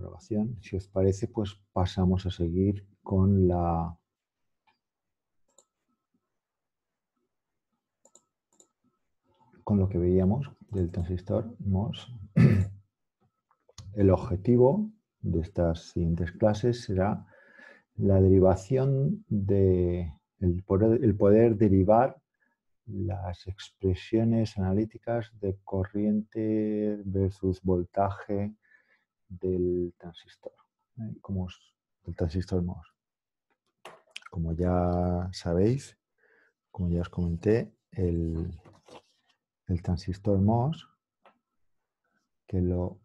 grabación. Si os parece, pues pasamos a seguir con lo que veíamos del transistor MOS. El objetivo de estas siguientes clases será la derivación de el poder derivar las expresiones analíticas de corriente versus voltaje del transistor, del transistor MOS. Como ya sabéis, como ya os comenté, el transistor MOS, que lo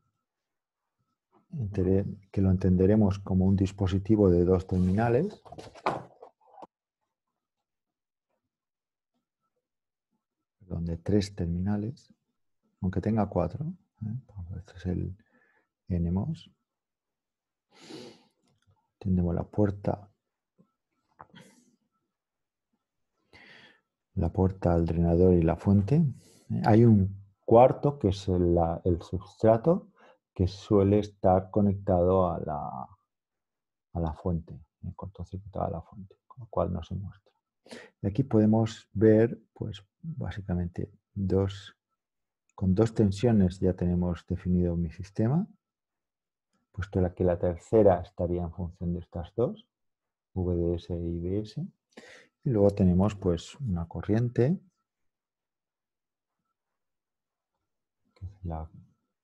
entenderemos como un dispositivo de dos terminales, de tres terminales, aunque tenga cuatro. Este es el NMOS. Tenemos la puerta al drenador y la fuente. Hay un cuarto que es el substrato, que suele estar conectado a la fuente, cortocircuitado a la fuente, con lo cual no se muestra. Y aquí podemos ver, pues básicamente con dos tensiones ya tenemos definido mi sistema, puesto que la tercera estaría en función de estas dos, VDS e IBS. Y luego tenemos pues una corriente, que es la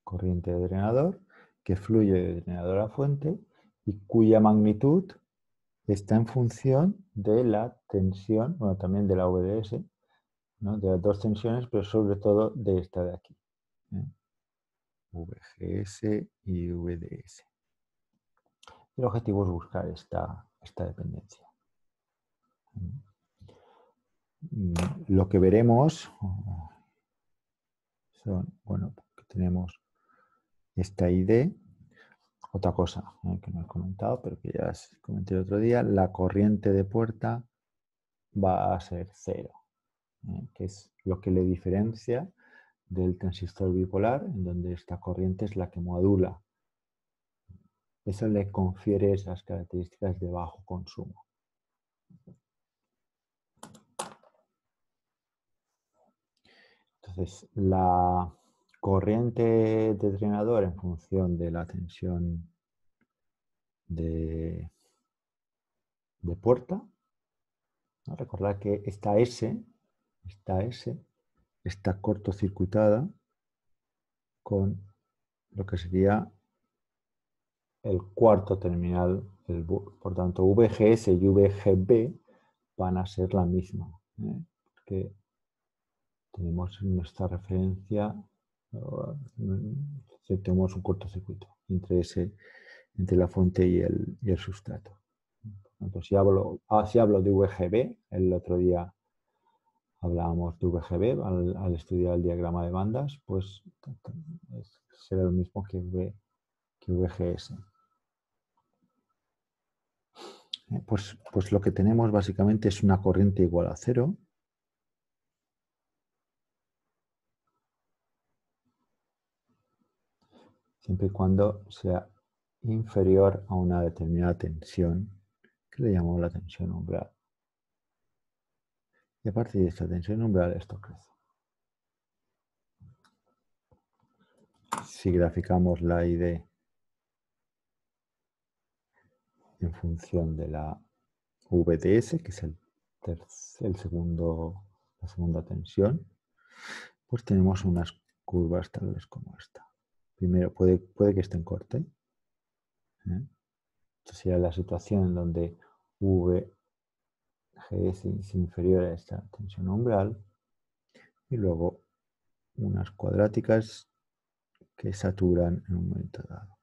corriente de drenador, que fluye de drenador a fuente y cuya magnitud está en función de la tensión, bueno, también de la VDS, ¿no? De las dos tensiones, pero sobre todo de esta de aquí, VGS y VDS. El objetivo es buscar esta dependencia. Lo que veremos son, bueno, que tenemos esta ID, otra cosa que no he comentado, pero que ya os comenté el otro día, la corriente de puerta va a ser cero, que es lo que le diferencia del transistor bipolar, en donde esta corriente es la que modula. Eso le confiere esas características de bajo consumo. Entonces, la corriente de drenador en función de la tensión de puerta, ¿no? Recordad que esta S está cortocircuitada con lo que sería el cuarto terminal, por tanto VGS y VGB van a ser la misma, porque tenemos en nuestra referencia, tenemos un cortocircuito entre la fuente y el sustrato. Por tanto, si hablo de VGB, el otro día hablábamos de VGB al estudiar el diagrama de bandas, pues será lo mismo que VGS. Pues lo que tenemos básicamente es una corriente igual a cero. Siempre y cuando sea inferior a una determinada tensión, que le llamamos la tensión umbral. Y a partir de esta tensión umbral esto crece. Si graficamos la ID en función de la VDS, que es la segunda tensión, pues tenemos unas curvas tal vez como esta. Primero puede que esté en corte. Esta sería la situación en donde VGS es inferior a esta tensión umbral. Y luego unas cuadráticas que saturan en un momento dado.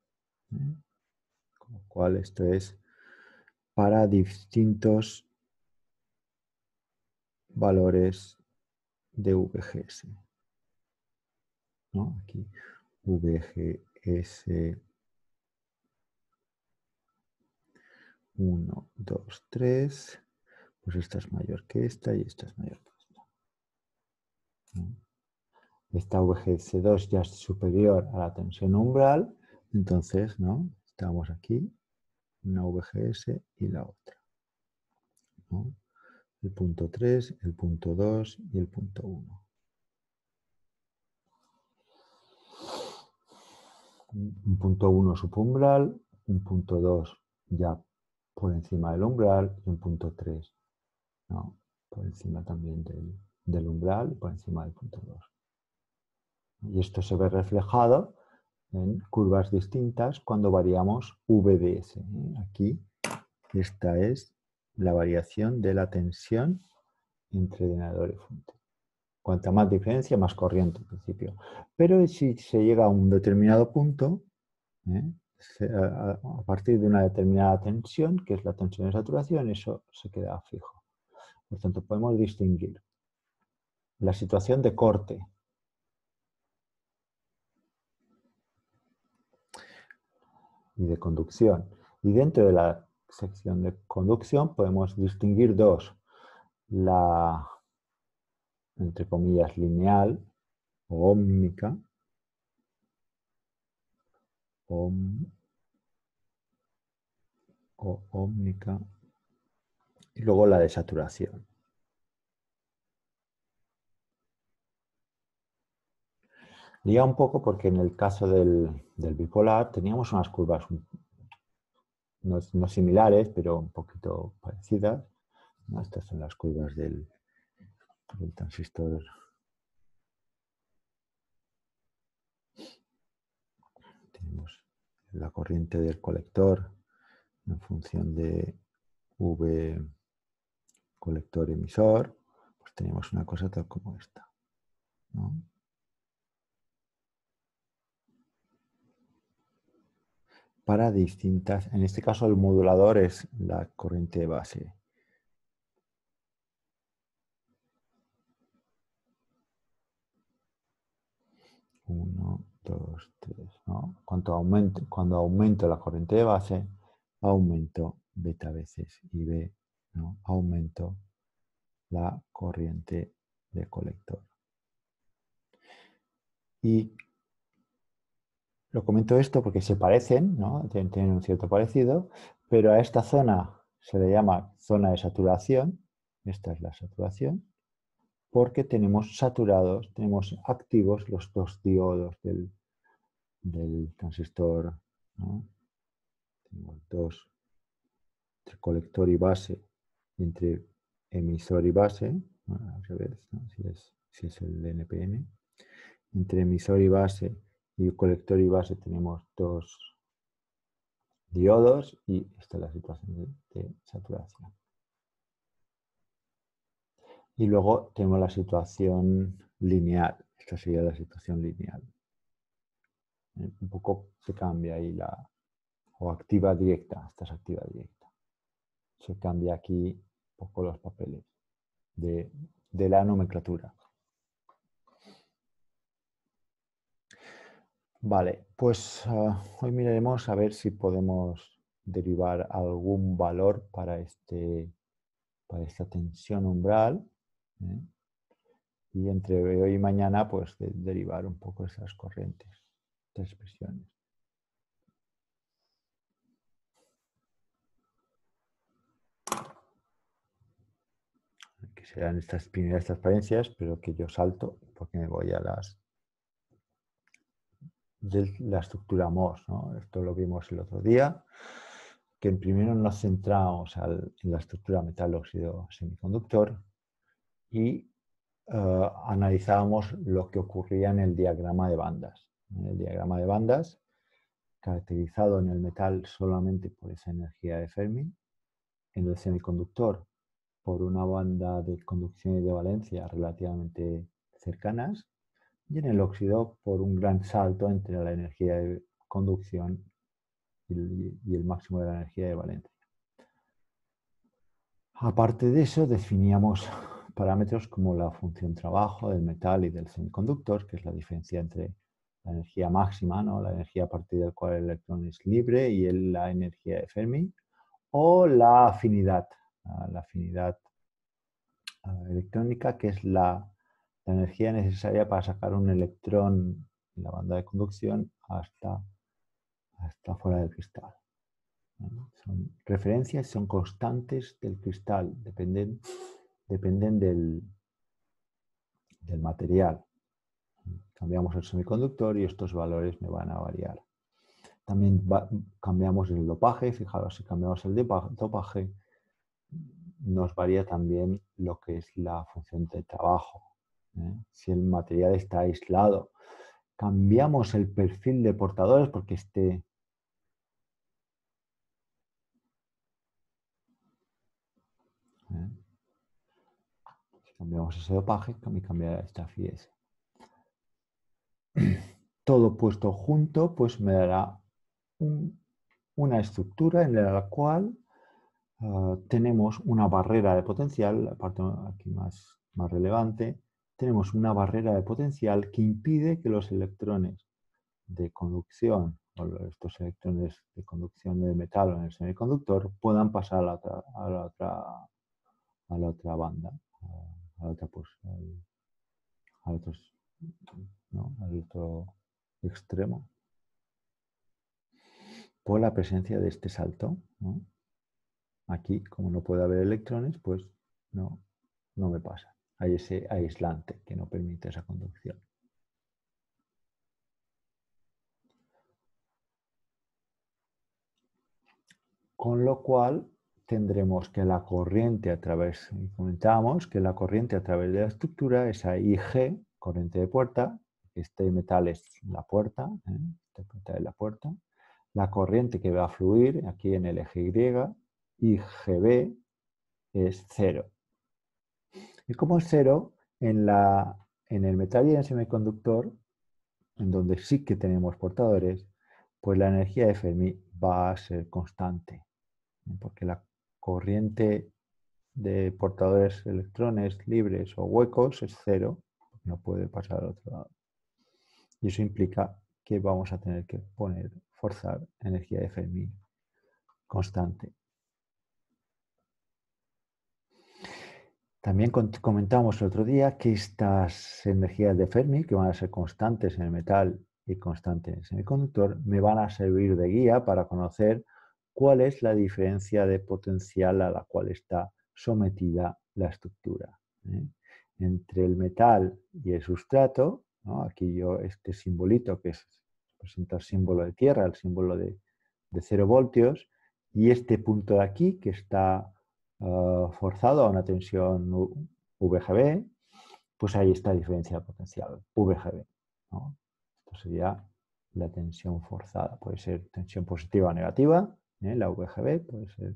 Con lo cual esto es para distintos valores de VGS. ¿No? Aquí VGS 1, 2, 3. Pues esta es mayor que esta y esta es mayor que esta. Esta VGS2 ya es superior a la tensión umbral, entonces, ¿no? Estamos aquí, una VGS y la otra, ¿no? El punto 3, el punto 2 y el punto 1. Un punto 1 subumbral, un punto 2 ya por encima del umbral y un punto 3, ¿no? Por encima también del umbral y por encima del punto 2. Y esto se ve reflejado en curvas distintas cuando variamos VDS. Aquí esta es la variación de la tensión entre drenador y fuente. Cuanta más diferencia, más corriente en principio. Pero si se llega a un determinado punto, a partir de una determinada tensión, que es la tensión de saturación, eso se queda fijo. Por tanto, podemos distinguir la situación de corte y de conducción. Y dentro de la sección de conducción podemos distinguir dos. La, entre comillas, lineal o ómnica, ómnica, y luego la de saturación. Lía un poco porque en el caso del bipolar teníamos unas curvas no similares, pero un poquito parecidas, ¿no? Estas son las curvas del transistor. Tenemos la corriente del colector en función de V colector emisor, pues tenemos una cosa tal como esta, ¿no? Para distintas, en este caso el modulador es la corriente base. Uno, dos, tres, ¿no? Cuando aumento la corriente de base, aumento beta veces y B, ¿no? Aumento la corriente de colector. Y lo comento esto porque se parecen, ¿no? Tienen un cierto parecido, pero a esta zona se le llama zona de saturación. Esta es la saturación, porque tenemos saturados, tenemos activos los dos diodos del transistor, ¿no? Tenemos dos entre colector y base, y entre emisor y base, bueno, al revés, ¿no? Si es el NPN. Entre emisor y base y colector y base tenemos dos diodos y esta es la situación de saturación. Y luego tenemos la situación lineal. Esta sería la situación lineal. Un poco se cambia ahí o activa directa. Esta es activa directa. Se cambia aquí un poco los papeles de la nomenclatura. Vale, pues hoy miraremos a ver si podemos derivar algún valor para esta tensión umbral, ¿eh? Y entre hoy y mañana, pues derivar un poco esas corrientes, estas expresiones. Que serán estas primeras transparencias, pero que yo salto porque me voy a de la estructura MOS, ¿no? Esto lo vimos el otro día, que primero nos centramos en la estructura metal óxido semiconductor y analizábamos lo que ocurría en el diagrama de bandas. En el diagrama de bandas, caracterizado en el metal solamente por esa energía de Fermi, en el semiconductor por una banda de conducción y de valencia relativamente cercanas, y en el óxido por un gran salto entre la energía de conducción y el máximo de la energía de valencia. Aparte de eso, definíamos parámetros como la función trabajo del metal y del semiconductor, que es la diferencia entre la energía máxima, ¿no? La energía a partir de la cual el electrón es libre, y la energía de Fermi, o la afinidad electrónica, que es la energía necesaria para sacar un electrón en la banda de conducción hasta hasta fuera del cristal. Son referencias, son constantes del cristal, dependen del material. Cambiamos el semiconductor y estos valores me van a variar. También cambiamos el dopaje, fijaros, si cambiamos el dopaje, nos varía también lo que es la función de trabajo. Si el material está aislado, cambiamos el perfil de portadores porque esté... Si cambiamos ese dopaje, cambiará esta FIS. Todo puesto junto, pues me dará una estructura en la cual tenemos una barrera de potencial, la parte aquí más relevante, tenemos una barrera de potencial que impide que los electrones de conducción o estos electrones de conducción de metal en el semiconductor puedan pasar a la otra banda, a la otra, pues, al otro, ¿no? Al otro extremo, por la presencia de este salto, ¿no? Aquí, como no puede haber electrones, pues no me pasa. Hay ese aislante que no permite esa conducción. Con lo cual tendremos que la corriente a través, comentábamos que la corriente a través de la estructura, esa IG, corriente de puerta, este metal es la puerta, esta puerta es la puerta, la corriente que va a fluir aquí en el eje Y, IGB es 0. Y como es 0, en el metal y en el semiconductor, en donde sí que tenemos portadores, pues la energía de Fermi va a ser constante, porque la corriente de portadores electrones libres o huecos es 0, no puede pasar al otro lado. Y eso implica que vamos a tener que forzar energía de Fermi constante. También comentamos el otro día que estas energías de Fermi, que van a ser constantes en el metal y constantes en el semiconductor, me van a servir de guía para conocer cuál es la diferencia de potencial a la cual está sometida la estructura. Entre el metal y el sustrato, ¿no? Aquí yo este simbolito que representa el símbolo de tierra, el símbolo de 0 voltios, y este punto de aquí que está forzado a una tensión VGB, pues ahí está la diferencia de potencial, VGB, ¿no? Esto sería la tensión forzada. Puede ser tensión positiva o negativa, la VGB puede ser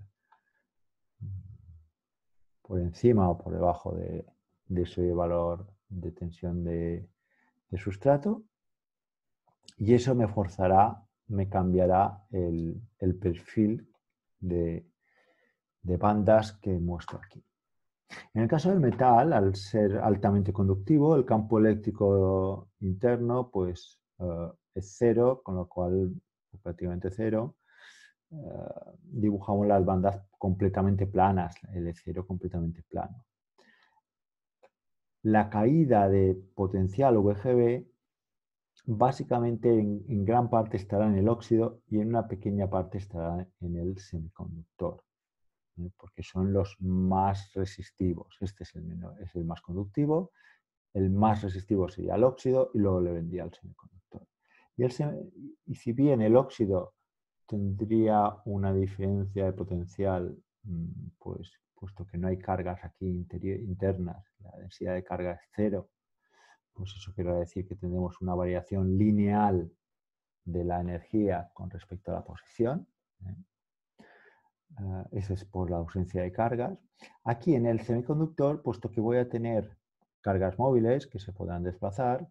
por encima o por debajo de ese valor de tensión de sustrato, y eso me forzará, me cambiará el perfil de bandas que muestro aquí. En el caso del metal, al ser altamente conductivo, el campo eléctrico interno pues, es 0, con lo cual prácticamente 0. Dibujamos las bandas completamente planas, el E0 completamente plano. La caída de potencial VGB básicamente en gran parte estará en el óxido y en una pequeña parte estará en el semiconductor, porque son los más resistivos. Este es el más conductivo, el más resistivo sería el óxido y luego le vendría el semiconductor. Y si bien el óxido tendría una diferencia de potencial, pues puesto que no hay cargas aquí internas, la densidad de carga es 0, pues eso quiere decir que tendremos una variación lineal de la energía con respecto a la posición. Eso es por la ausencia de cargas. Aquí en el semiconductor, puesto que voy a tener cargas móviles que se podrán desplazar,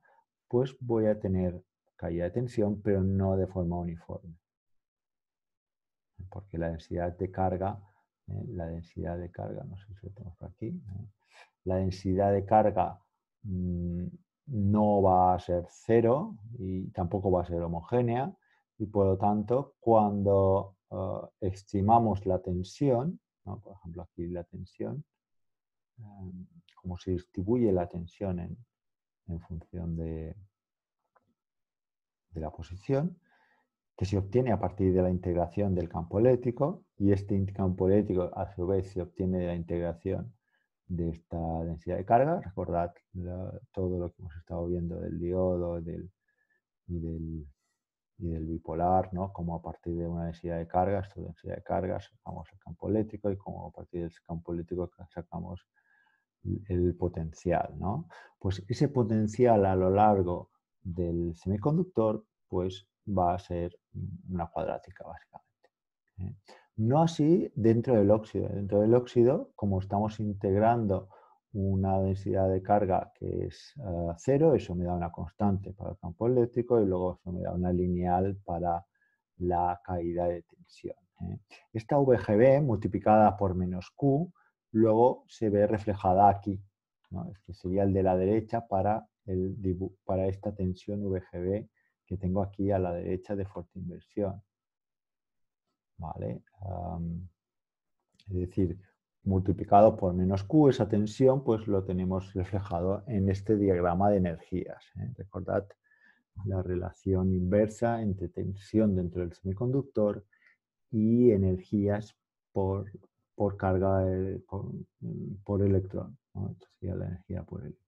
pues voy a tener caída de tensión, pero no de forma uniforme. Porque la densidad de carga, no sé si lo tengo por aquí, la densidad de carga no va a ser 0 y tampoco va a ser homogénea, y por lo tanto cuando estimamos la tensión, ¿no? Por ejemplo aquí la tensión, como se distribuye la tensión en función de la posición, que se obtiene a partir de la integración del campo eléctrico, y este campo eléctrico a su vez se obtiene de la integración de esta densidad de carga. Recordad todo lo que hemos estado viendo del diodo y del bipolar, ¿no? Como a partir de una densidad de carga, esta densidad de carga, sacamos el campo eléctrico, y como a partir del campo eléctrico sacamos el potencial, ¿no? Pues ese potencial a lo largo del semiconductor pues va a ser una cuadrática básicamente, ¿eh? No así dentro del óxido. Dentro del óxido, como estamos integrando una densidad de carga que es 0, eso me da una constante para el campo eléctrico y luego eso me da una lineal para la caída de tensión, ¿eh? Esta VGB multiplicada por menos Q luego se ve reflejada aquí, ¿no? Este sería el de la derecha para esta tensión VGB que tengo aquí a la derecha de fuerte inversión, ¿vale? Es decir, multiplicado por menos Q, esa tensión, pues lo tenemos reflejado en este diagrama de energías, ¿eh? Recordad la relación inversa entre tensión dentro del semiconductor y energías por carga, por electrón, ¿no? Esto sería la energía por electrón.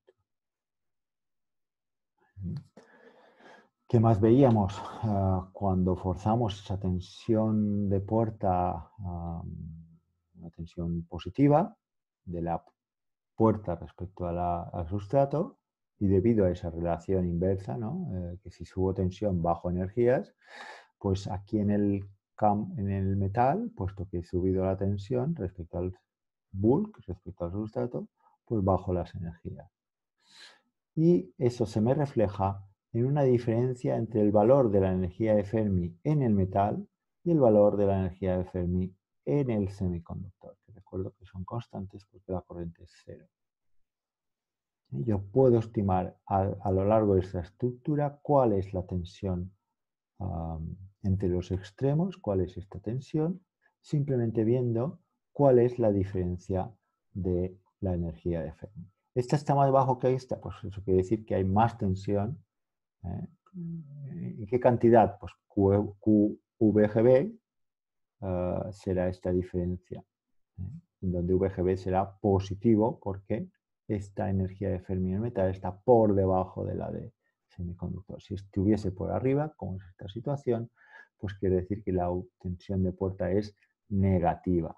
¿Qué más veíamos? Cuando forzamos esa tensión de puerta, una tensión positiva de la puerta respecto al sustrato, y debido a esa relación inversa, ¿no? Que si subo tensión bajo energías, pues aquí en el metal, puesto que he subido la tensión respecto al bulk, respecto al sustrato, pues bajo las energías. Y eso se me refleja en una diferencia entre el valor de la energía de Fermi en el metal y el valor de la energía de Fermi en el semiconductor, que recuerdo que son constantes porque la corriente es cero. Yo puedo estimar a lo largo de esta estructura cuál es la tensión entre los extremos, cuál es esta tensión, simplemente viendo cuál es la diferencia de la energía de Fermi. Esta está más bajo que esta, pues eso quiere decir que hay más tensión, ¿eh? ¿En qué cantidad? Pues QVGB será esta diferencia, ¿eh? En donde VGB será positivo porque esta energía de Fermi en el metal está por debajo de la de semiconductor. Si estuviese por arriba, como es esta situación, pues quiere decir que la tensión de puerta es negativa.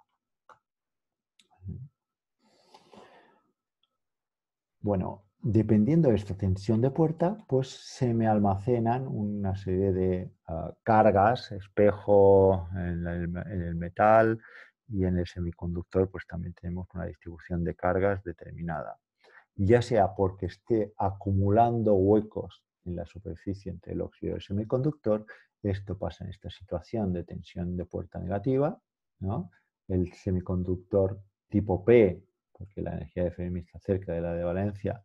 Bueno, dependiendo de esta tensión de puerta, pues se me almacenan una serie de cargas, espejo en el metal, y en el semiconductor pues también tenemos una distribución de cargas determinada. Ya sea porque esté acumulando huecos en la superficie entre el óxido y el semiconductor, esto pasa en esta situación de tensión de puerta negativa, ¿no? El semiconductor tipo P, porque la energía de Fermi está cerca de la de valencia,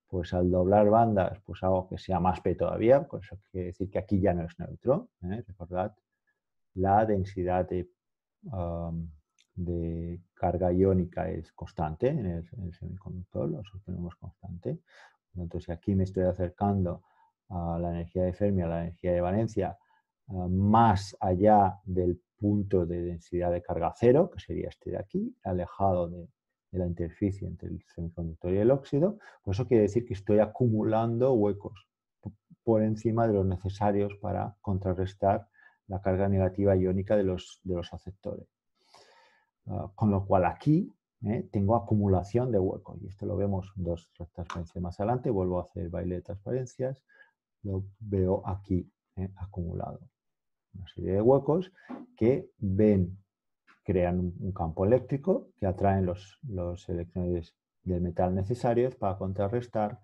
pues al doblar bandas, pues hago que sea más P todavía, por eso quiere decir que aquí ya no es neutro, ¿eh? Recordad, la densidad de carga iónica es constante en el semiconductor, lo sostenemos constante. Entonces, si aquí me estoy acercando a la energía de Fermi, a la energía de valencia, más allá del punto de densidad de carga cero, que sería este de aquí, alejado de la interficie entre el semiconductor y el óxido, pues eso quiere decir que estoy acumulando huecos por encima de los necesarios para contrarrestar la carga negativa iónica de los aceptores. Con lo cual aquí tengo acumulación de huecos, y esto lo vemos en dos transparencias más adelante. Vuelvo a hacer baile de transparencias, lo veo aquí acumulado. Una serie de huecos que crean un campo eléctrico que atraen los electrones del metal necesarios para contrarrestar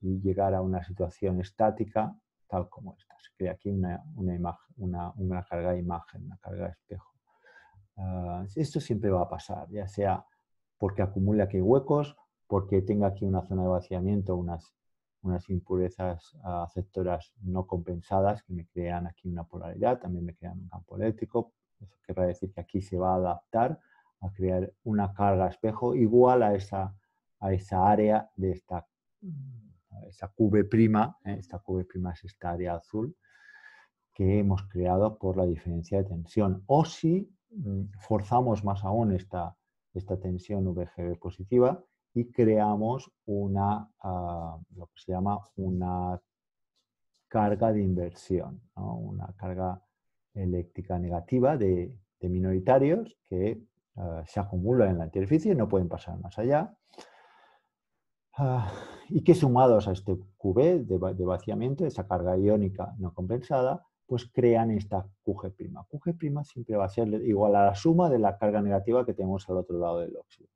y llegar a una situación estática tal como esta. Se crea aquí una carga de imagen, una carga de espejo. Esto siempre va a pasar, ya sea porque acumule aquí huecos, porque tenga aquí una zona de vaciamiento, unas impurezas aceptoras no compensadas que me crean aquí una polaridad, también me crean un campo eléctrico. Eso querrá decir que aquí se va a adaptar a crear una carga espejo igual a esa área de esa QV', esta QV' es esta área azul, que hemos creado por la diferencia de tensión. O si forzamos más aún esta tensión VGB positiva y creamos lo que se llama una carga de inversión, ¿no? Una carga eléctrica negativa de minoritarios que se acumulan en la interficie y no pueden pasar más allá. Y que sumados a este QB de vaciamiento, esa carga iónica no compensada, pues crean esta QG'. QG' siempre va a ser igual a la suma de la carga negativa que tenemos al otro lado del óxido.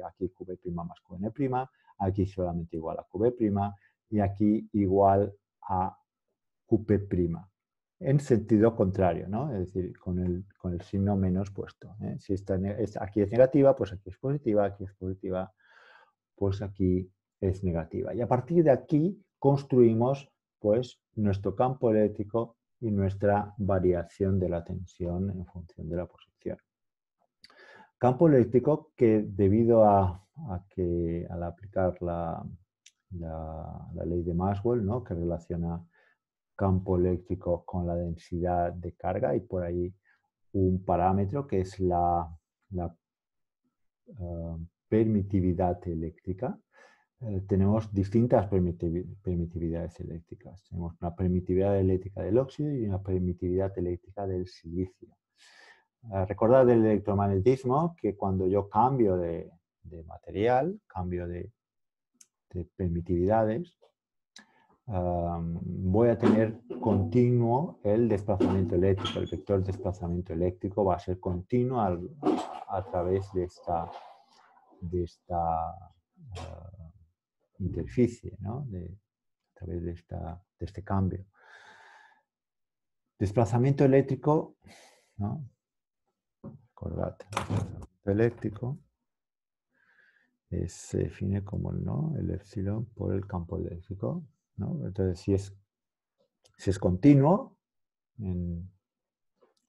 Aquí QB' más QN', aquí solamente igual a QB' y aquí igual a QP'. En sentido contrario, ¿no? Es decir, con el signo menos puesto. Si aquí es negativa, pues aquí es positiva, aquí es positiva, pues aquí es negativa. Y a partir de aquí construimos pues nuestro campo eléctrico y nuestra variación de la tensión en función de la posición. Campo eléctrico que debido al aplicar la ley de Maxwell, ¿no? Que relaciona campo eléctrico con la densidad de carga y por ahí un parámetro que es la permitividad eléctrica. Tenemos distintas permitividades eléctricas. Tenemos una permitividad eléctrica del óxido y una permitividad eléctrica del silicio. Recordad del electromagnetismo que cuando yo cambio de material, cambio de permitividades, voy a tener continuo el desplazamiento eléctrico. El vector de desplazamiento eléctrico va a ser continuo a través de esta interficie, ¿no? A través de este cambio. Desplazamiento eléctrico, ¿no? Recordad, desplazamiento eléctrico se define como el epsilon por el campo eléctrico, ¿no? Entonces, si es continuo,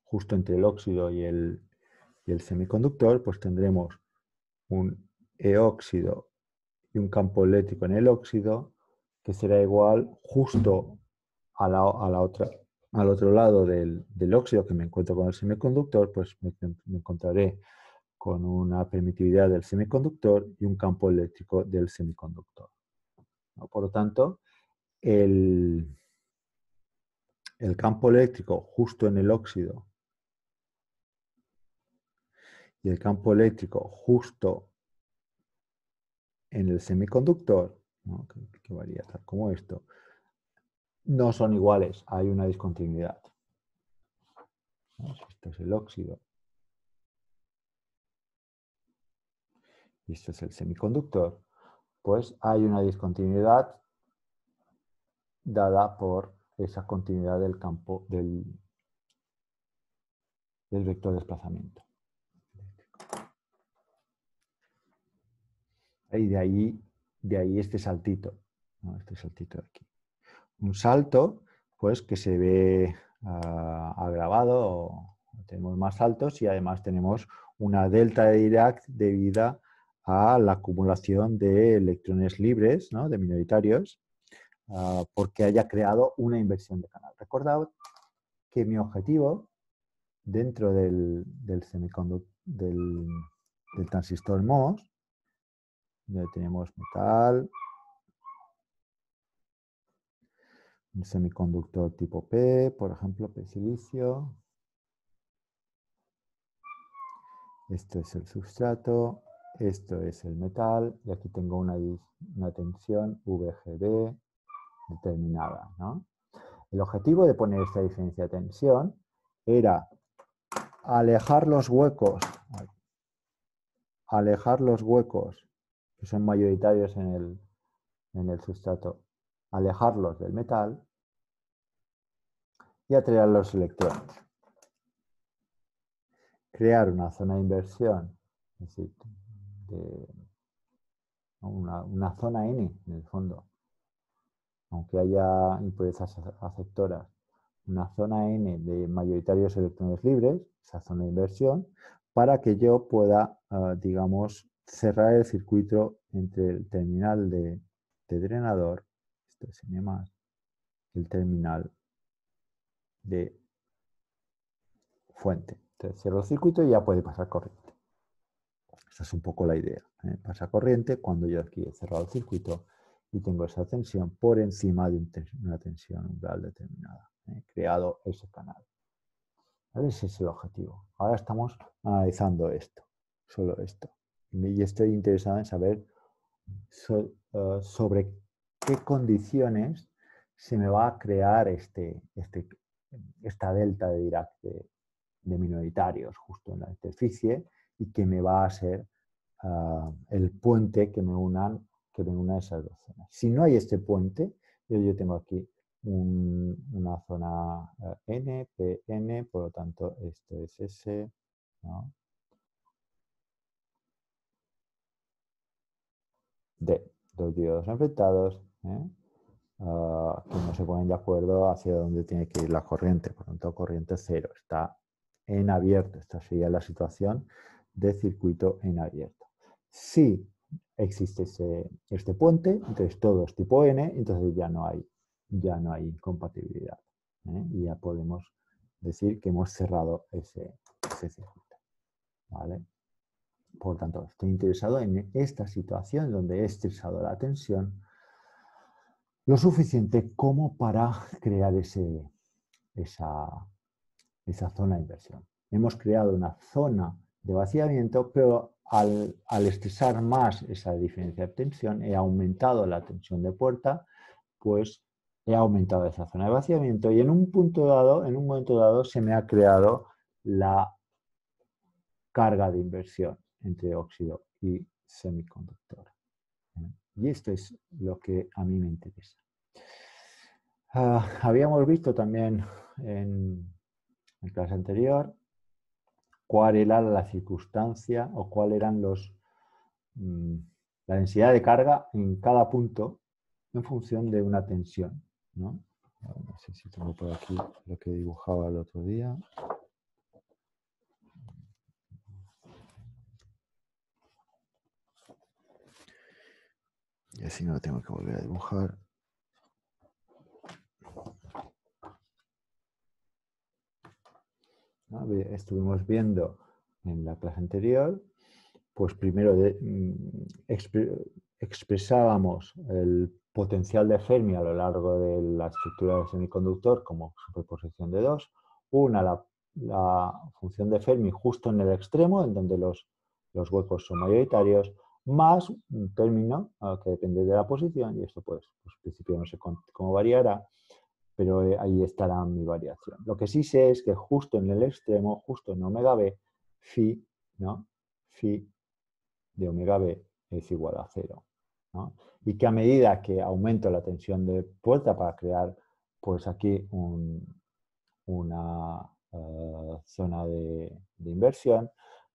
justo entre el óxido y el semiconductor, pues tendremos un E-óxido y un campo eléctrico en el óxido que será igual justo al otro lado del óxido que me encuentro con el semiconductor, pues me encontraré con una permitividad del semiconductor y un campo eléctrico del semiconductor, ¿no? Por lo tanto, el campo eléctrico justo en el óxido y el campo eléctrico justo en el semiconductor, ¿no? que varía tal como esto, no son iguales, hay una discontinuidad, ¿no? Si esto es el óxido y esto es el semiconductor, pues hay una discontinuidad dada por esa continuidad del campo del vector de desplazamiento. Y de ahí este saltito, ¿no? Este saltito de aquí. Un salto, pues, que se ve agravado, tenemos más saltos y además tenemos una delta de Dirac debida a la acumulación de electrones libres, ¿no? De minoritarios, porque haya creado una inversión de canal. Recordad que mi objetivo dentro del transistor MOS, donde tenemos metal, un semiconductor tipo P, por ejemplo, P silicio. Esto es el substrato, esto es el metal y aquí tengo una tensión VGB determinada, ¿no? El objetivo de poner esta diferencia de tensión era alejar los huecos que son mayoritarios en el sustrato, alejarlos del metal y atraer los electrones. Crear una zona de inversión, es decir, una zona N en el fondo, aunque haya impurezas aceptoras, una zona N de mayoritarios electrones libres, esa zona de inversión, para que yo pueda, digamos, cerrar el circuito entre el terminal de drenador, esto es N+, y el terminal de fuente. Entonces cierro el circuito y ya puede pasar corriente. Esta es un poco la idea. Pasa corriente cuando yo aquí he cerrado el circuito y tengo esa tensión por encima de una tensión umbral determinada. He creado ese canal. ¿Vale? Ese es el objetivo. Ahora estamos analizando esto, solo esto. Y estoy interesado en saber sobre qué condiciones se me va a crear esta delta de Dirac de minoritarios justo en la interficie y que me va a ser el puente que me una esas dos zonas. Si no hay este puente, yo tengo aquí una zona N, P, N, por lo tanto esto es S, ¿no? D, dos diodos enfrentados, que no se ponen de acuerdo hacia dónde tiene que ir la corriente, por lo tanto corriente cero, está en abierto. Esta sería la situación de circuito en abierto. Si existe este puente, entonces todo es tipo N, entonces ya no hay incompatibilidad. Y ya podemos decir que hemos cerrado ese circuito. ¿Vale? Por lo tanto, estoy interesado en esta situación donde he estresado la tensión lo suficiente como para crear esa zona de inversión. Hemos creado una zona de vaciamiento, pero al estresar más esa diferencia de tensión, he aumentado la tensión de puerta, pues he aumentado esa zona de vaciamiento y en un momento dado, se me ha creado la carga de inversión entre óxido y semiconductor. Y esto es lo que a mí me interesa. Habíamos visto también en clase anterior cuál era la circunstancia o cuál eran la densidad de carga en cada punto en función de una tensión, ¿no? No sé si tengo por aquí lo que dibujaba el otro día. Y así no lo tengo que volver a dibujar. Estuvimos viendo en la clase anterior, pues primero expresábamos el potencial de Fermi a lo largo de la estructura del semiconductor como superposición de dos, la función de Fermi justo en el extremo, en donde los huecos son mayoritarios, más un término que depende de la posición, y esto pues en principio no sé cómo variará, pero ahí estará mi variación. Lo que sí sé es que justo en el extremo, justo en omega b, phi, ¿no? Phi de omega b es igual a 0, ¿no? Y que a medida que aumento la tensión de puerta para crear, pues aquí una zona de inversión,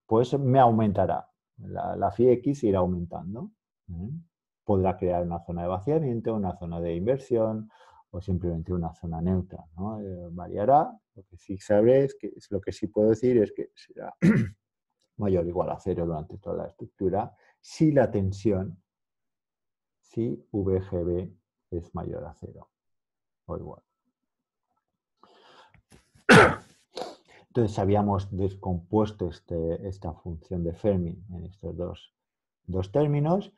pues me aumentará. La phi x irá aumentando. Podrá crear una zona de vaciamiento, una zona de inversión o simplemente una zona neutra, ¿no? Variará. Lo que sí sabré lo que sí puedo decir es que será mayor o igual a 0 durante toda la estructura si la tensión, si VGB es mayor a 0 o igual. Entonces habíamos descompuesto esta función de Fermi en estos dos términos.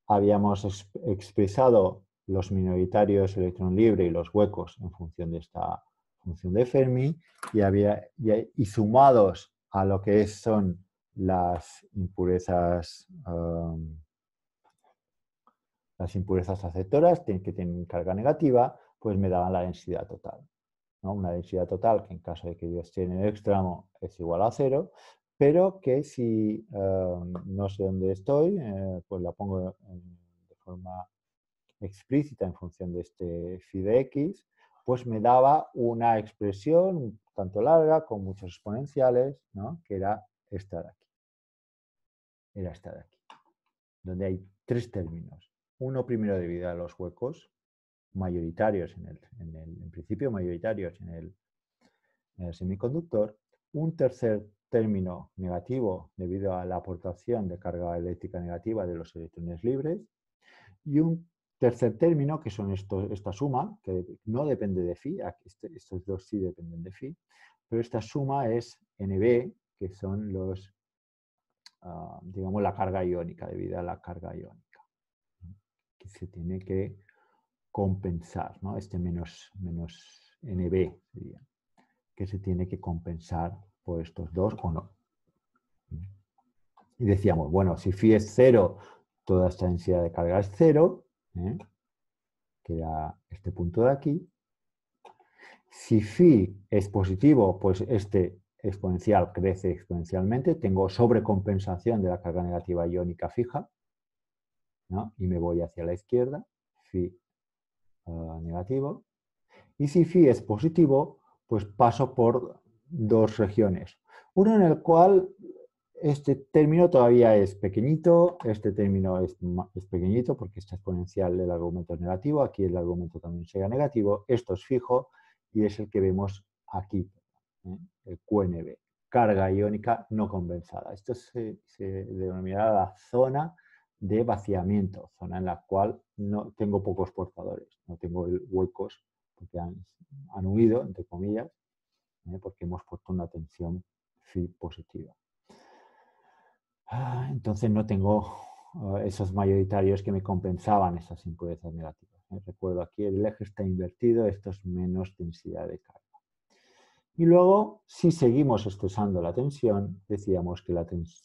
Habíamos expresado los minoritarios electrón libre y los huecos en función de esta función de Fermi y sumados a lo que son las impurezas aceptoras, que tienen carga negativa, pues me daban la densidad total, ¿no? Una densidad total que en caso de que yo esté en el extremo es igual a 0, pero que si no sé dónde estoy, pues la pongo de forma explícita en función de este phi de x, pues me daba una expresión un tanto larga con muchos exponenciales, ¿no? Que era esta de aquí. Era esta de aquí, donde hay tres términos. Uno primero debido a los huecos mayoritarios en principio mayoritarios en el semiconductor, un tercer término negativo debido a la aportación de carga eléctrica negativa de los electrones libres y un tercer término, que son esta suma, que no depende de phi, aquí estos dos sí dependen de phi, pero esta suma es NB, que son los, digamos, la carga iónica, debido a la carga iónica, que se tiene que compensar, ¿no? Este menos NB sería, que se tiene que compensar por estos dos o no. Y decíamos, bueno, si phi es 0, toda esta densidad de carga es 0, que era este punto de aquí. Si phi es positivo, pues este exponencial crece exponencialmente, tengo sobrecompensación de la carga negativa iónica fija, ¿no? Y me voy hacia la izquierda, phi negativo. Y si phi es positivo, pues paso por dos regiones. Uno en el cual este término todavía es pequeñito, este término es pequeñito porque esta exponencial del argumento es negativo, aquí el argumento también será negativo, esto es fijo y es el que vemos aquí, el QNB, carga iónica no compensada. Esto se denominará la zona de vaciamiento, zona en la cual no tengo pocos portadores, no tengo huecos porque han huido, entre comillas, porque hemos puesto una tensión phi positiva. Entonces no tengo esos mayoritarios que me compensaban esas impurezas negativas. Recuerdo aquí el eje está invertido, esto es menos densidad de carga. Y luego, si seguimos estresando la tensión, decíamos que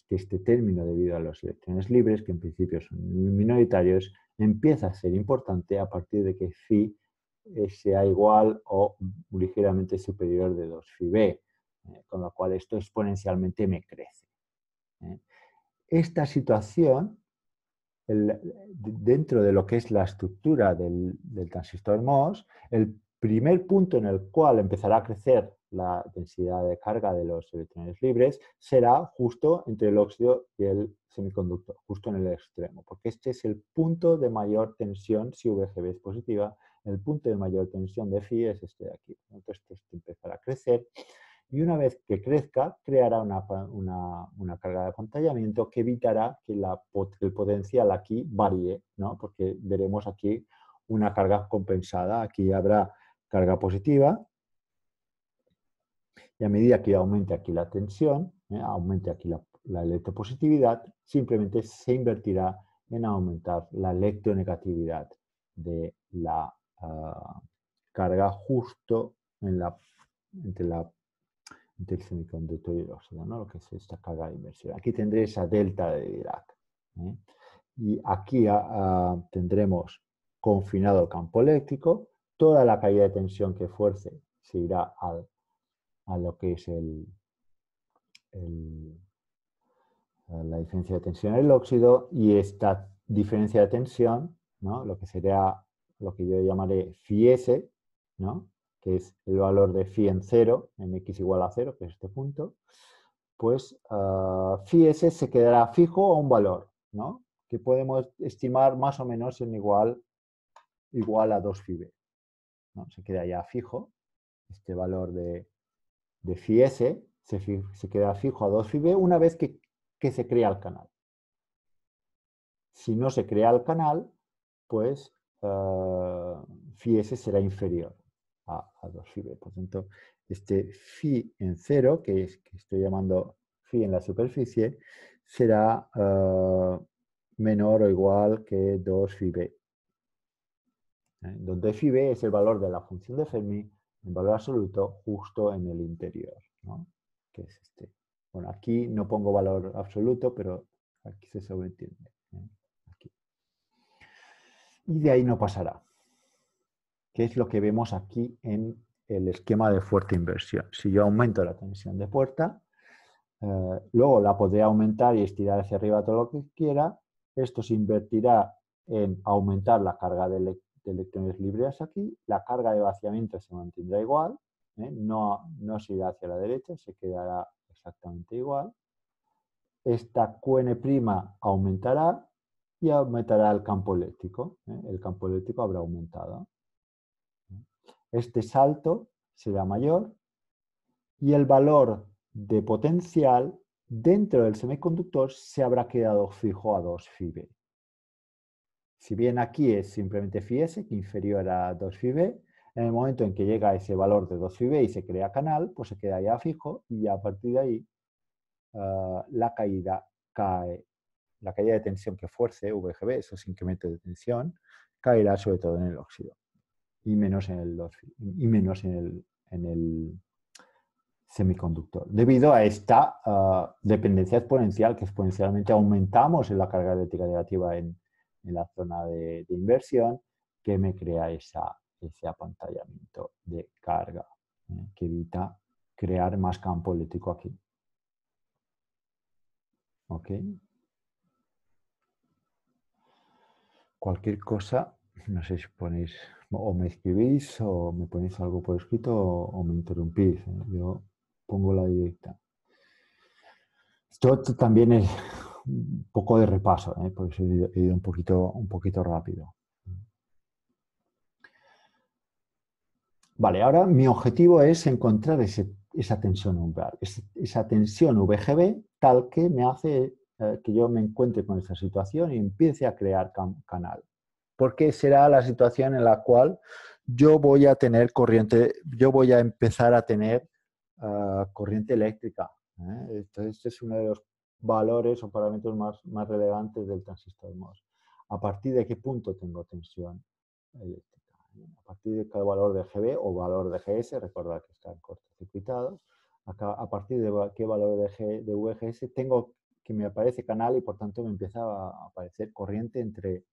este término, debido a los electrones libres, que en principio son minoritarios, empieza a ser importante a partir de que phi sea igual o ligeramente superior de 2 phi b, con lo cual esto exponencialmente me crece. Esta situación, dentro de lo que es la estructura del transistor MOS, el primer punto en el cual empezará a crecer la densidad de carga de los electrones libres será justo entre el óxido y el semiconductor, justo en el extremo, porque este es el punto de mayor tensión si VGB es positiva, el punto de mayor tensión de phi es este de aquí. Entonces esto empezará a crecer y una vez que crezca creará una carga de apantallamiento que evitará que el potencial aquí varíe, ¿no? Porque veremos aquí una carga compensada, aquí habrá carga positiva y a medida que aumente aquí la tensión, aumente aquí la electropositividad, simplemente se invertirá en aumentar la electronegatividad de la carga justo entre el semiconductor y el óxido, ¿no? Lo que es esta carga de inversión. Aquí tendré esa delta de Dirac. Y aquí tendremos confinado el campo eléctrico, toda la caída de tensión que fuerce se irá a lo que es la diferencia de tensión en el óxido y esta diferencia de tensión, ¿no? Lo que sería lo que yo llamaré phi s, ¿no? Que es el valor de phi en 0, en x igual a 0, que es este punto, pues phi s se quedará fijo a un valor, ¿no? Que podemos estimar más o menos en igual a 2 phi b, ¿no? Se queda ya fijo, este valor de phi s se queda fijo a 2 phi b una vez que se crea el canal. Si no se crea el canal, pues phi s será inferior a 2 phi b. Por tanto, este phi en 0, que estoy llamando phi en la superficie, será menor o igual que 2 phi b. Donde phi b es el valor de la función de Fermi, en valor absoluto, justo en el interior, ¿no? Que es este. Bueno, aquí no pongo valor absoluto, pero aquí se sobreentiende. Aquí. Y de ahí no pasará, que es lo que vemos aquí en el esquema de fuerte inversión. Si yo aumento la tensión de puerta, luego la podré aumentar y estirar hacia arriba todo lo que quiera, esto se invertirá en aumentar la carga de electrones libres aquí, la carga de vaciamiento se mantendrá igual, no se irá hacia la derecha, se quedará exactamente igual. Esta Qn' aumentará y aumentará el campo eléctrico. El campo eléctrico habrá aumentado. Este salto será mayor y el valor de potencial dentro del semiconductor se habrá quedado fijo a 2 phi b. Si bien aquí es simplemente phi-s, que inferior a 2phi-b, en el momento en que llega a ese valor de 2phi-b y se crea canal, pues se queda ya fijo y a partir de ahí la caída cae, la caída de tensión que fuerce VGB, esos incrementos de tensión, caerá sobre todo en el óxido y menos en el 2 y menos en el semiconductor, debido a esta dependencia exponencial, que exponencialmente aumentamos en la carga eléctrica negativa en la zona de inversión, que me crea ese apantallamiento de carga, que evita crear más campo eléctrico aquí. ¿Ok? Cualquier cosa, no sé si ponéis, o me escribís, o me ponéis algo por escrito, o me interrumpís. Yo pongo la directa. Esto también es un poco de repaso, por eso he ido un poquito rápido. Vale, ahora mi objetivo es encontrar esa tensión umbral, esa tensión VGB tal que me hace que yo me encuentre con esta situación y empiece a crear canal. Porque será la situación en la cual yo voy a tener corriente, yo voy a empezar a tener corriente eléctrica. Entonces, este es uno de los valores o parámetros más relevantes del transistor MOS. ¿A partir de qué punto tengo tensión eléctrica? A partir de cada valor de GB o valor de GS, recordad que están cortocircuitados, a partir de qué valor de VGS tengo que me aparece canal y por tanto me empieza a aparecer corriente entre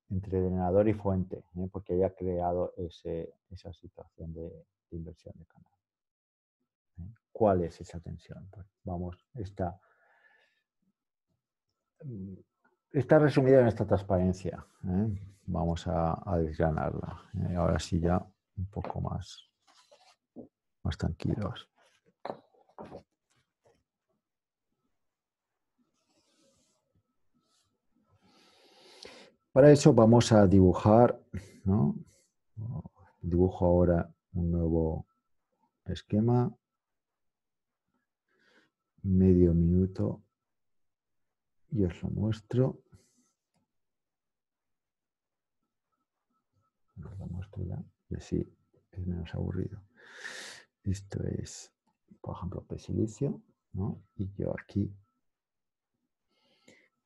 drenador y fuente, porque haya creado esa situación de inversión de canal. ¿Cuál es esa tensión? Pues vamos, está resumida en esta transparencia. Vamos a desgranarla. Ahora sí ya un poco más tranquilos. Para eso vamos a dibujar, ¿no? Dibujo ahora un nuevo esquema. Medio minuto y os lo muestro. Os lo muestro ya y así es menos aburrido. Esto es, por ejemplo, P-silicio, ¿no? Y yo aquí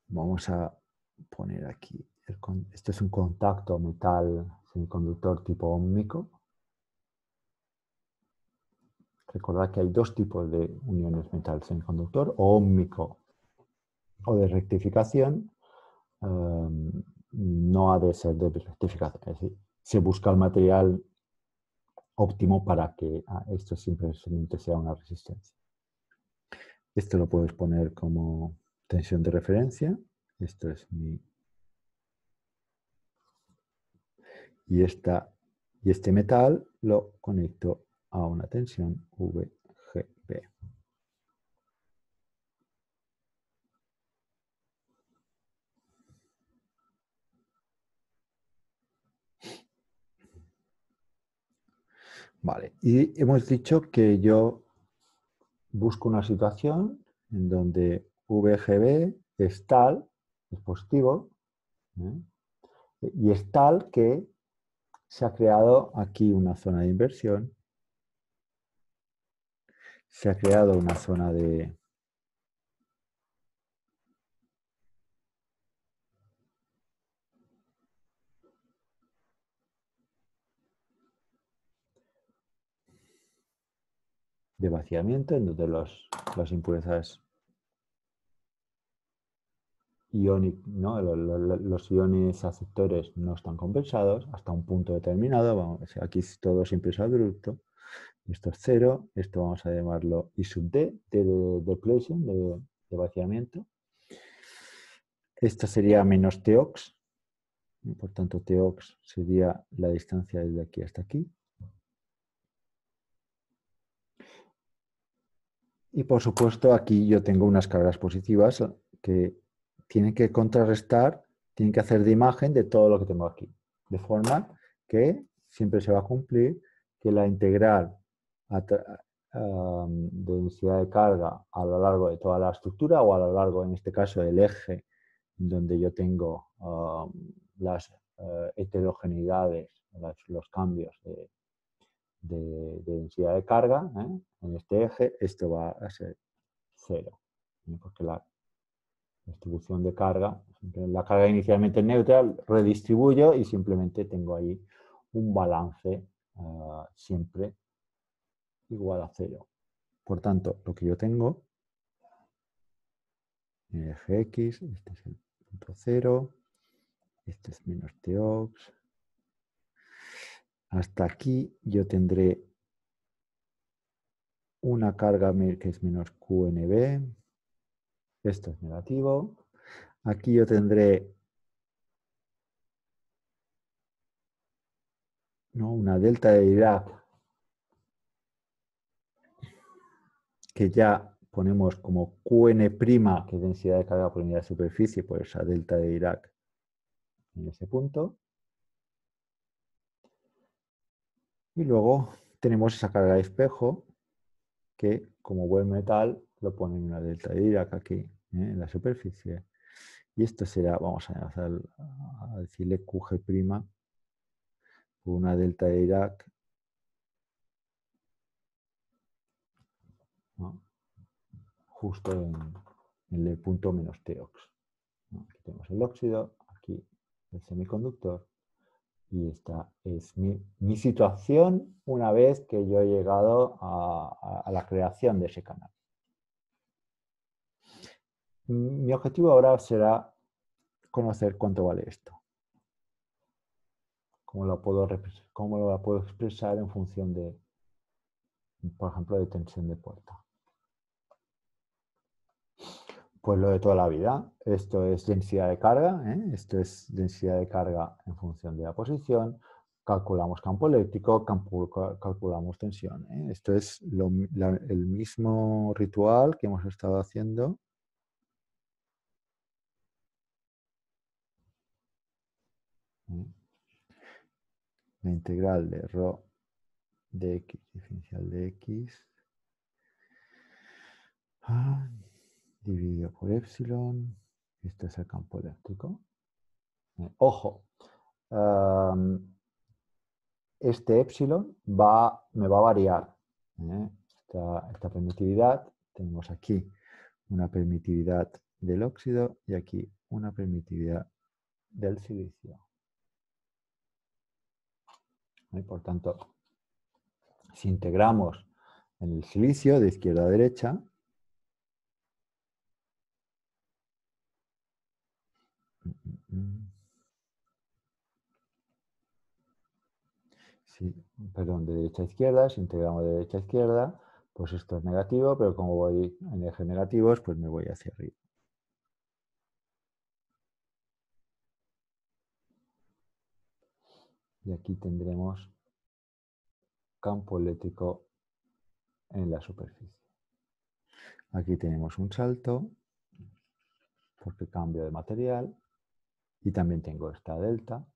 vamos a poner aquí, esto es un contacto metal semiconductor tipo óhmico. Recordad que hay dos tipos de uniones metal semiconductor, o óhmico o de rectificación. No ha de ser de rectificación, es decir, se busca el material óptimo para que esto simplemente sea una resistencia. Esto lo puedes poner como tensión de referencia. Esto es mi... Y este metal lo conecto a una tensión VGB. Vale, y hemos dicho que yo busco una situación en donde VGB es tal, es positivo, y es tal que se ha creado aquí una zona de inversión, se ha creado una zona de vaciamiento en donde las impurezas iónicas, ¿no? Los iones aceptores no están compensados hasta un punto determinado. Vamos, aquí todo siempre es abrupto. Esto es cero. Esto vamos a llamarlo I sub D, de depletion, de vaciamiento. Esta sería menos Tox. Por tanto, Tox sería la distancia desde aquí hasta aquí. Y por supuesto, aquí yo tengo unas cargas positivas que tienen que contrarrestar, tienen que hacer de imagen de todo lo que tengo aquí. De forma que siempre se va a cumplir que la integral de densidad de carga a lo largo de toda la estructura o a lo largo, en este caso, del eje donde yo tengo las heterogeneidades, los cambios de densidad de carga, en este eje, esto va a ser 0, porque la distribución de carga, la carga inicialmente es neutral, redistribuyo y simplemente tengo ahí un balance siempre igual a 0. Por tanto, lo que yo tengo en el eje X, este es el punto 0, este es menos Tox. Hasta aquí yo tendré una carga que es menos QNB. Esto es negativo. Aquí yo tendré una delta de Dirac que ya ponemos como Qn', que es densidad de carga por unidad de superficie, por esa delta de Dirac en ese punto. Y luego tenemos esa carga de espejo que, como buen metal, lo pone en una delta de Dirac aquí, en la superficie. Y esto será, vamos a decirle QG' por una delta de Dirac, ¿no? Justo en el punto menos Tox. Aquí tenemos el óxido, aquí el semiconductor. Y esta es mi situación una vez que yo he llegado a la creación de ese canal. Mi objetivo ahora será conocer cuánto vale esto. Cómo lo puedo expresar en función de, por ejemplo, de tensión de puerta. Pues lo de toda la vida. Esto es densidad de carga, esto es densidad de carga en función de la posición. Calculamos campo eléctrico, calculamos tensión. Esto es el mismo ritual que hemos estado haciendo. La integral de ρ de x diferencial de x dividido por epsilon. Esto es el campo eléctrico. Ojo, este epsilon me va a variar. Esta permitividad, tenemos aquí una permitividad del óxido y aquí una permitividad del silicio. Por tanto, si integramos en el silicio de izquierda a derecha, perdón, de derecha a izquierda, si integramos de derecha a izquierda, pues esto es negativo, pero como voy en ejes negativos, pues me voy hacia arriba. Y aquí tendremos campo eléctrico en la superficie. Aquí tenemos un salto, porque cambio de material, y también tengo esta delta.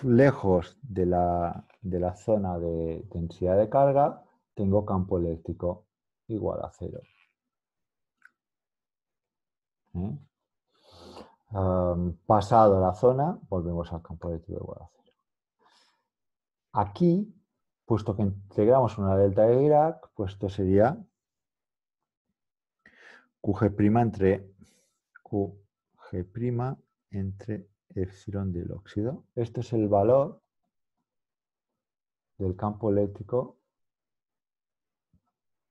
Lejos de la zona de densidad de carga, tengo campo eléctrico igual a 0. Pasado la zona, volvemos al campo eléctrico igual a 0. Aquí, puesto que integramos una delta de Dirac, pues esto sería QG' entre epsilon del óxido. Este es el valor del campo eléctrico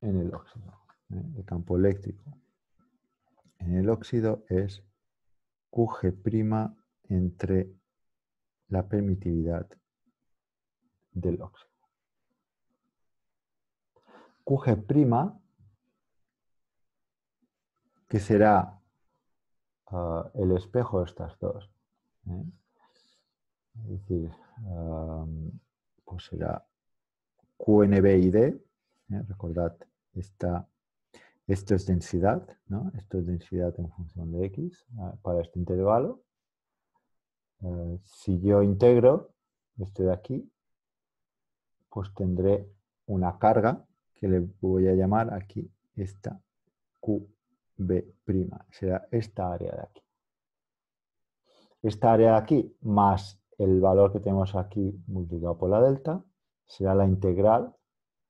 en el óxido. El campo eléctrico en el óxido es QG' entre la permitividad del óxido. QG', que será el espejo de estas dos. Es decir, pues será QNB y D. Recordad, esto es densidad, ¿no? Esto es densidad en función de X para este intervalo. Si yo integro esto de aquí, pues tendré una carga que le voy a llamar aquí esta QB'. Será esta área de aquí. Esta área de aquí más el valor que tenemos aquí multiplicado por la delta será la integral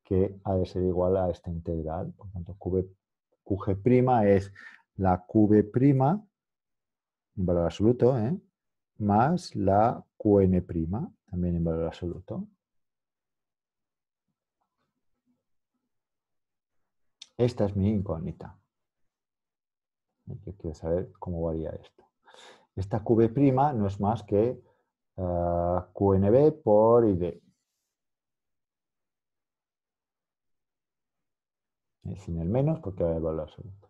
que ha de ser igual a esta integral. Por tanto, QG' es la QB' en valor absoluto, más la QN' también en valor absoluto. Esta es mi incógnita. Yo quiero saber cómo varía esto. Esta QB' no es más que QNB por ID. Sin el menos porque va a haber valor absoluto.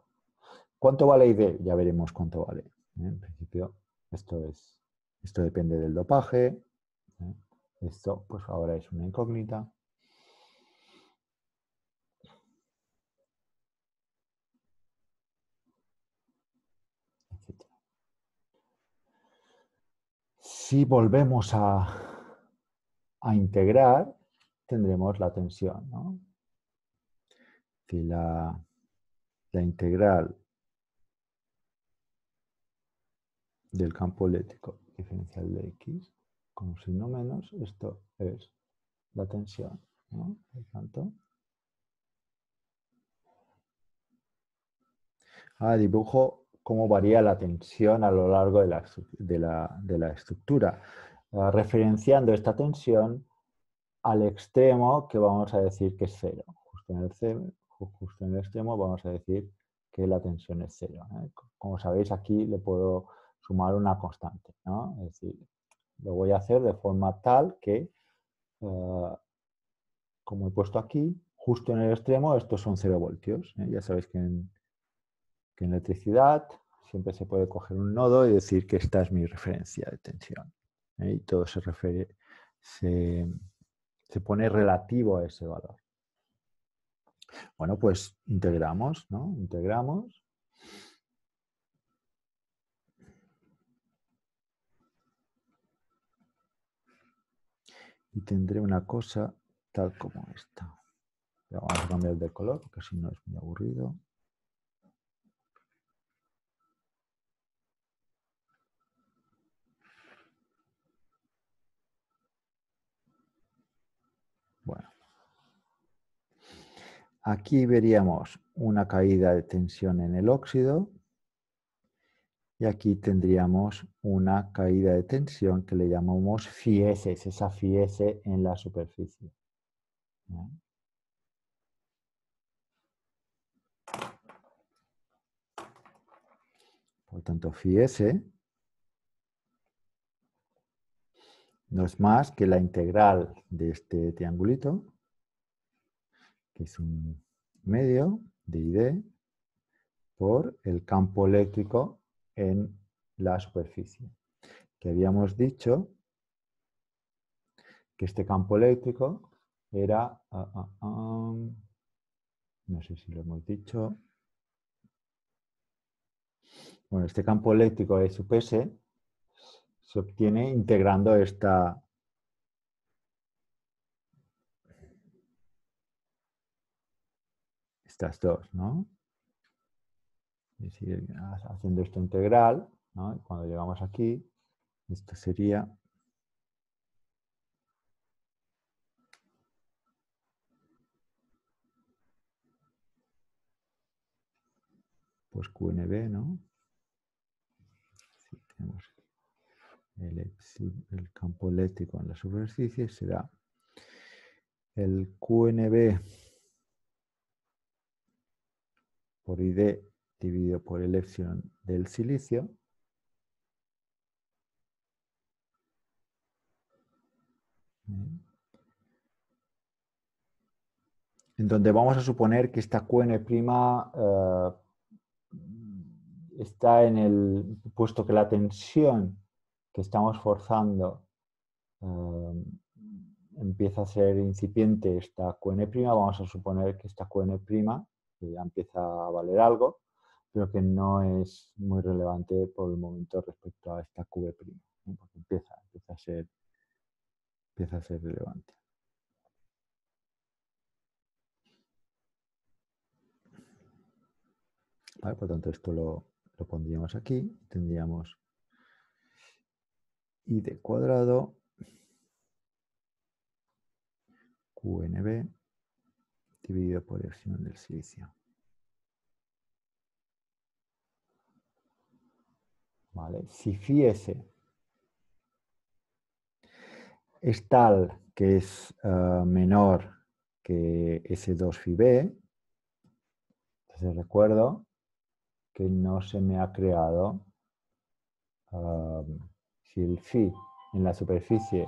¿Cuánto vale ID? Ya veremos cuánto vale. En principio, esto depende del dopaje. Esto, pues ahora es una incógnita. Etcétera. Si volvemos a integrar, tendremos la tensión, ¿no? Si la integral del campo eléctrico diferencial de X con un signo menos, esto es la tensión, ¿no? Por tanto, ahora dibujo cómo varía la tensión a lo largo de la estructura, referenciando esta tensión al extremo que vamos a decir que es cero. Justo en el extremo vamos a decir que la tensión es cero. Como sabéis, aquí le puedo sumar una constante, ¿no? Es decir, lo voy a hacer de forma tal que, como he puesto aquí, justo en el extremo, estos son 0 voltios. Ya sabéis que en electricidad siempre se puede coger un nodo y decir que esta es mi referencia de tensión. Y todo se pone relativo a ese valor. Bueno, pues integramos, ¿no? Integramos. Y tendré una cosa tal como esta. Vamos a cambiar de color porque si no es muy aburrido. Bueno, aquí veríamos una caída de tensión en el óxido y aquí tendríamos una caída de tensión que le llamamos fieses, esa fiese en la superficie. ¿No? Por tanto, fiese no es más que la integral de este triangulito, que es un medio de ID, por el campo eléctrico en la superficie. Que habíamos dicho que este campo eléctrico era, no sé si lo hemos dicho, bueno, este campo eléctrico de sub S se obtiene integrando estas dos, ¿no? Es decir, haciendo esta integral, ¿no? Y cuando llegamos aquí, esto sería pues QNB, ¿no? Sí, tenemos el campo eléctrico en la superficie, será el QNB por ID dividido por el epsilon del silicio. En donde vamos a suponer que esta QN' está en el, puesto que la tensión que estamos forzando empieza a ser incipiente esta QN', vamos a suponer que esta QN' que ya empieza a valer algo, pero que no es muy relevante por el momento respecto a esta QB', ¿no? Porque empieza a ser relevante. ¿vale? Por tanto, esto lo pondríamos aquí. Tendríamos ID cuadrado QNB dividido por epsilon del silicio. ¿Vale? Si phi s es tal que es menor que S2 phi b, entonces recuerdo que no se me ha creado, si el phi en la superficie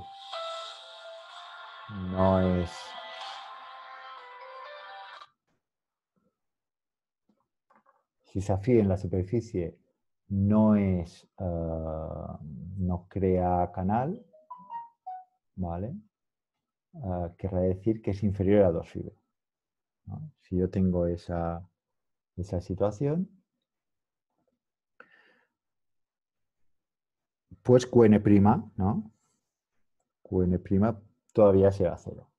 no es si esa phi en la superficie no es no crea canal, ¿vale? Querrá decir que es inferior a 2 phi b, ¿no? Si yo tengo esa situación, pues Qn', ¿no? Qn' todavía será 0.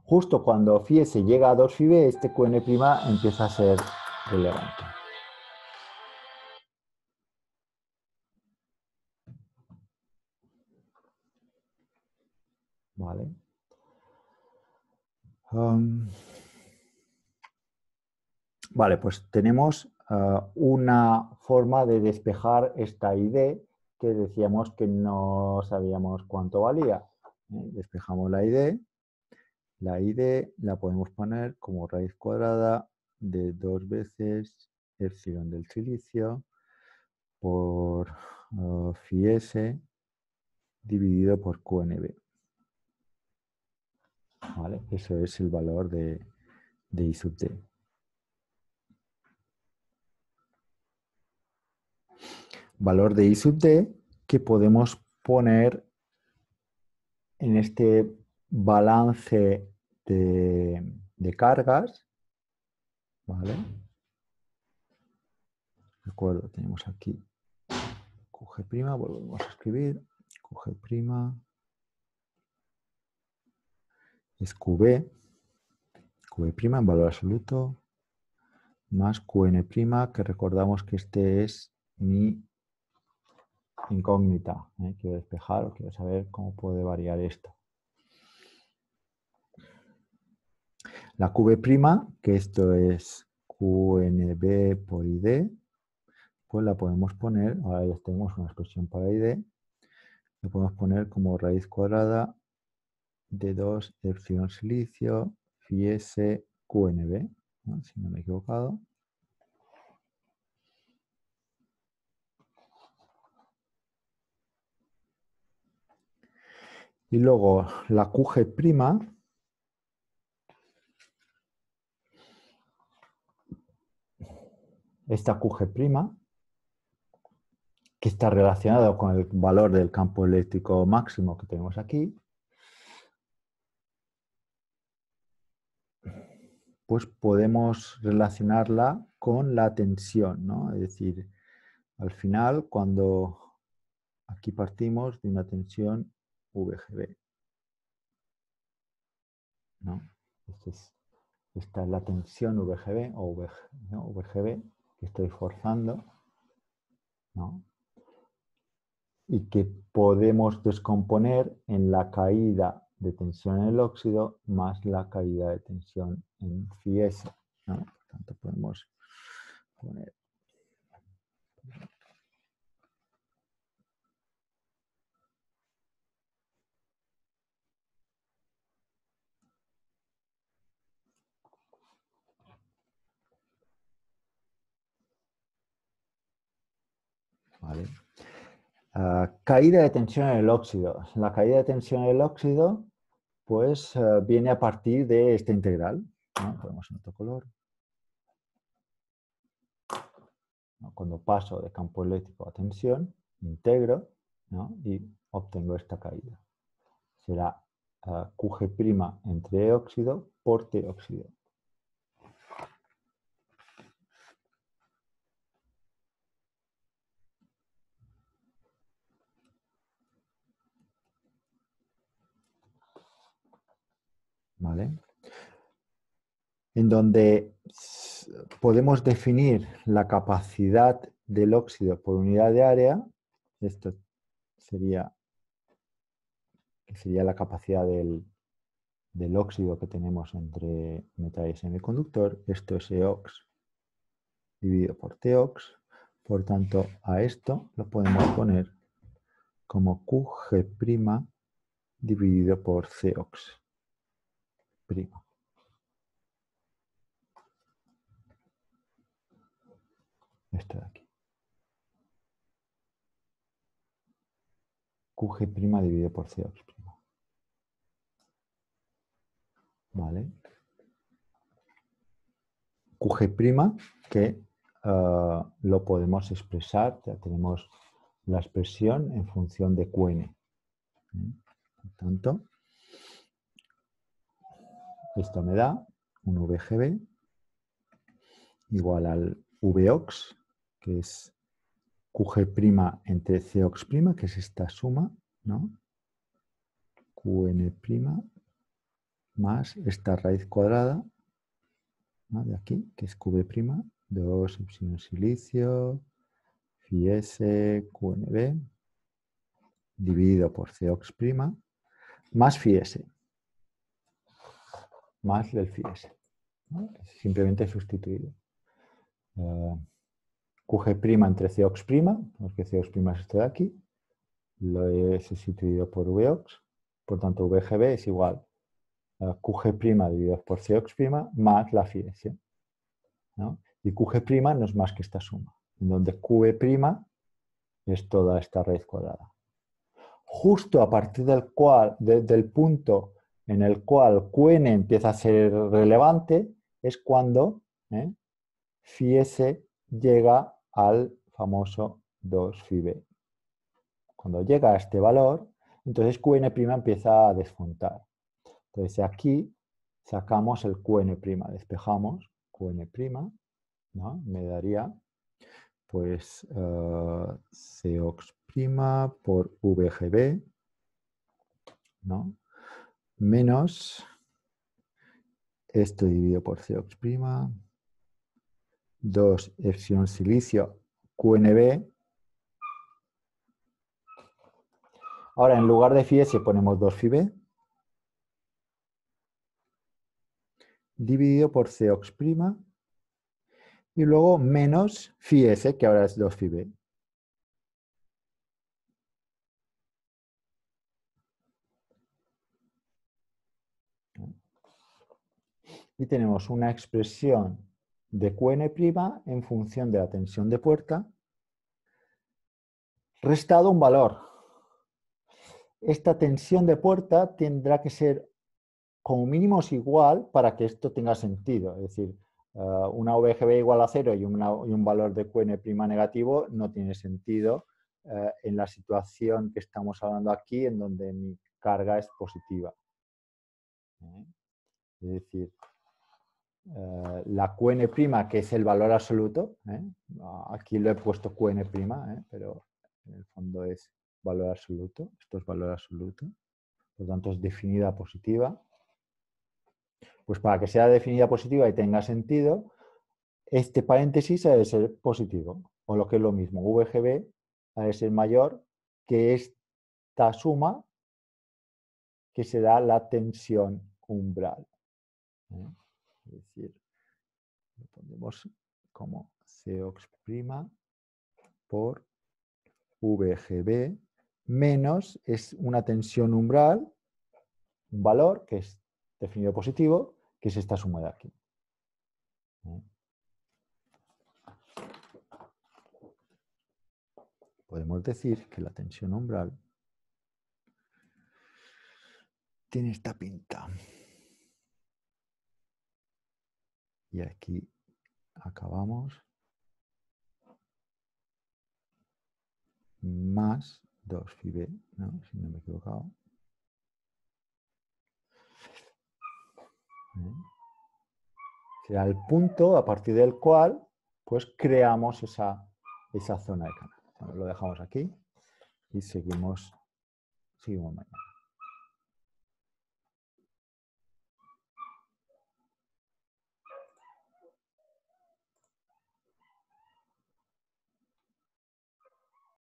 Justo cuando phi s llega a 2 phi b, este Qn' empieza a ser relevante. ¿Vale? Vale, pues tenemos una forma de despejar esta ID que decíamos que no sabíamos cuánto valía. Despejamos la ID. La ID la podemos poner como raíz cuadrada de 2 veces epsilon del silicio por phi s dividido por QNB. ¿Vale? Eso es el valor de I sub d. Valor de I sub d que podemos poner en este balance de cargas, ¿vale? De acuerdo, tenemos aquí QG', volvemos a escribir, QG' es QB en valor absoluto, más Qn', que recordamos que este es mi incógnita. Quiero despejar o quiero saber cómo puede variar esto. La Qb', que esto es QNB por ID, pues la podemos poner, ahora ya tenemos una expresión para ID, la podemos poner como raíz cuadrada de 2 epsilon silicio phi s QNB, ¿no? Si no me he equivocado. Y luego la QG', esta QG', que está relacionado con el valor del campo eléctrico máximo que tenemos aquí, pues podemos relacionarla con la tensión, ¿no? Es decir, al final, cuando aquí partimos de una tensión VGB, ¿no? Esta es la tensión VGB o VGB que estoy forzando, ¿no? Y que podemos descomponer en la caída de tensión en el óxido más la caída de tensión en phi s, ¿no? Por tanto, podemos poner. ¿Vale? Caída de tensión en el óxido. La caída de tensión en el óxido, pues viene a partir de esta integral, ¿no? Ponemos en otro color. ¿No? Cuando paso de campo eléctrico a tensión, integro, ¿no? Y obtengo esta caída. Será QG' entre E óxido por T óxido. ¿Vale? En donde podemos definir la capacidad del óxido por unidad de área. Esto sería la capacidad del óxido que tenemos entre metal y semiconductor. Esto es EOX dividido por TOX. Por tanto, a esto lo podemos poner como QG' dividido por COX'. Esto de aquí. QG' dividido por COX'. ¿Vale? QG' que lo podemos expresar, ya tenemos la expresión en función de QN. Por tanto, esto me da un VGB igual al VOX, que es QG' entre COX', que es esta suma, ¿no? QN' más esta raíz cuadrada, ¿no? De aquí, que es QB', 2 epsilon silicio, phi S, QNB, dividido por COX', más phi S, más del phi S, ¿no? Simplemente sustituido. QG' entre COX', porque COX' es esto de aquí, lo he sustituido por VOX, por tanto VGB es igual a QG' dividido por COX' más la phi S, ¿no? Y QG' no es más que esta suma, en donde QB' es toda esta raíz cuadrada. Justo a partir del punto en el cual QN empieza a ser relevante, es cuando phi S llega al famoso 2 phi B. Cuando llega a este valor, entonces QN' empieza a desfontar. Entonces aquí sacamos el QN', despejamos QN', ¿no? Me daría pues COX' por VGB, ¿no? Menos esto dividido por COX', 2 epsilon silicio QNB. Ahora en lugar de phi S ponemos 2 phi B dividido por COX' y luego menos phi S, que ahora es 2 phi B. Y tenemos una expresión de QN' en función de la tensión de puerta restado un valor. Esta tensión de puerta tendrá que ser como mínimo es igual para que esto tenga sentido. Es decir, una VGB igual a 0 y un valor de QN' negativo no tiene sentido en la situación que estamos hablando aquí, en donde mi carga es positiva. Es decir, la QN', que es el valor absoluto, aquí lo he puesto QN', pero en el fondo es valor absoluto, esto es valor absoluto, por lo tanto es definida positiva. Pues para que sea definida positiva y tenga sentido, este paréntesis ha de ser positivo, o lo que es lo mismo, VGB ha de ser mayor que esta suma que será la tensión umbral. Es decir, lo ponemos como COX' por VGB menos es una tensión umbral, un valor que es definido positivo, que es esta suma de aquí. Podemos decir que la tensión umbral tiene esta pinta. Y aquí acabamos más 2 phi B, ¿no? Si no me he equivocado. Será el punto a partir del cual pues creamos esa zona de canal. Bueno, lo dejamos aquí y seguimos mañana.